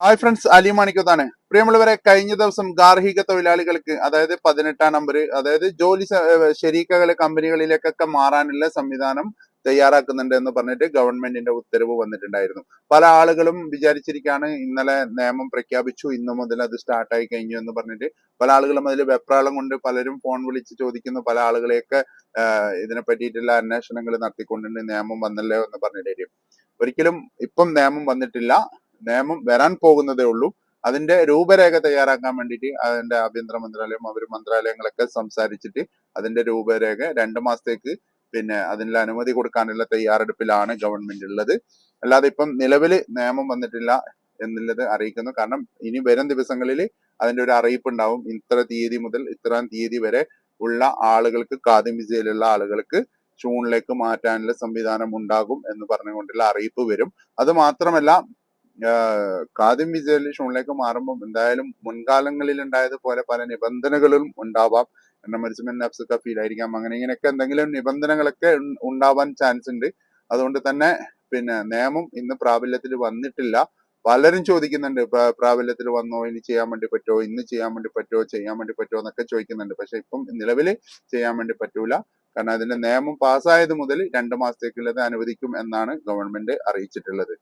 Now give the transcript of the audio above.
Hi friends, Ali മാണിക്കത്താണ്. പ്രിയമുള്ളവരെ, കഴിഞ്ഞ ദിവസം ഗാർഹിക തൊഴിലാളികൾക്ക് അതായത് 18 നമ്പർ, അതായത് ശരീക്കകളെ കമ്പനികളിലേക്കൊക്കെ മാറാനുള്ള സംവിധാനം തയ്യാറാക്കുന്നുണ്ട് എന്ന് പറഞ്ഞിട്ട് ഗവൺമെന്റിന്റെ ഉത്തരവ് വന്നിട്ടുണ്ടായിരുന്നു. പല ആളുകളും വിചാരിച്ചിരിക്കുകയാണ് ഇന്നലെ നിയമം പ്രഖ്യാപിച്ചു, ഇന്നു മുതൽ അത് സ്റ്റാർട്ടായി കഴിഞ്ഞു എന്ന് പറഞ്ഞിട്ട് പല ആളുകളും അതിൽ വെപ്രാളം കൊണ്ട് പലരും ഫോൺ വിളിച്ച് ചോദിക്കുന്നു. പല ആളുകളെയൊക്കെ ഇതിനെ പറ്റിയിട്ടുള്ള അന്വേഷണങ്ങൾ നടത്തിക്കൊണ്ടുണ്ട്. നിയമം വന്നല്ലോ എന്ന് പറഞ്ഞിട്ട് ഒരിക്കലും ഇപ്പം നിയമം വന്നിട്ടില്ല. നിയമം വരാൻ പോകുന്നതേ ഉള്ളൂ. അതിന്റെ രൂപരേഖ തയ്യാറാക്കാൻ വേണ്ടിയിട്ട് അതിന്റെ ആഭ്യന്തര മന്ത്രാലയം മന്ത്രാലയങ്ങളൊക്കെ സംസാരിച്ചിട്ട് അതിന്റെ രൂപരേഖ 2 മാസത്തേക്ക് അതിനുള്ള അനുമതി കൊടുക്കാനുള്ള തയ്യാറെടുപ്പിലാണ് ഗവൺമെന്റ് ഉള്ളത്. അല്ലാതെ ഇപ്പം നിലവിൽ നിയമം വന്നിട്ടില്ല എന്നുള്ളത് അറിയിക്കുന്നു. കാരണം ഇനി വരും ദിവസങ്ങളിൽ അതിന്റെ ഒരു അറിയിപ്പ് ഉണ്ടാവും. ഇത്ര തീയതി മുതൽ ഇത്രാം തീയതി വരെ ഉള്ള ആളുകൾക്ക്, ഖാദിം വിസയിലുള്ള ആളുകൾക്ക് ജൂണിലേക്ക് മാറ്റാനുള്ള സംവിധാനം ഉണ്ടാകും എന്ന് പറഞ്ഞുകൊണ്ടുള്ള അറിയിപ്പ് വരും. അത് മാത്രമല്ല, ഖാദിം വിസയിൽ ഷൂണിലേക്ക് മാറുമ്പോൾ എന്തായാലും മുൻകാലങ്ങളിൽ ഉണ്ടായതുപോലെ പല നിബന്ധനകളും ഉണ്ടാവാം. എൻഎംഎൽസിമെന്റ് നഫ്സ് കഫീലായിരിക്കാം, അങ്ങനെ ഇങ്ങനെയൊക്കെ എന്തെങ്കിലും നിബന്ധനകളൊക്കെ ഉണ്ടാവാൻ ചാൻസ് ഉണ്ട്. അതുകൊണ്ട് തന്നെ നിയമം ഇന്ന് പ്രാബല്യത്തിൽ വന്നിട്ടില്ല. പലരും ചോദിക്കുന്നുണ്ട്, പ്രാബല്യത്തിൽ വന്നോ, ഇനി ചെയ്യാൻ വേണ്ടി പറ്റുമോ, ഇന്ന് ചെയ്യാൻ വേണ്ടി പറ്റുമോ എന്നൊക്കെ ചോദിക്കുന്നുണ്ട്. പക്ഷെ ഇപ്പം നിലവിൽ ചെയ്യാൻ വേണ്ടി പറ്റൂല. കാരണം അതിന്റെ നിയമം പാസ്സായത് മുതൽ 2 മാസത്തേക്കുള്ളത് അനുവദിക്കും എന്നാണ് ഗവൺമെന്റ് അറിയിച്ചിട്ടുള്ളത്.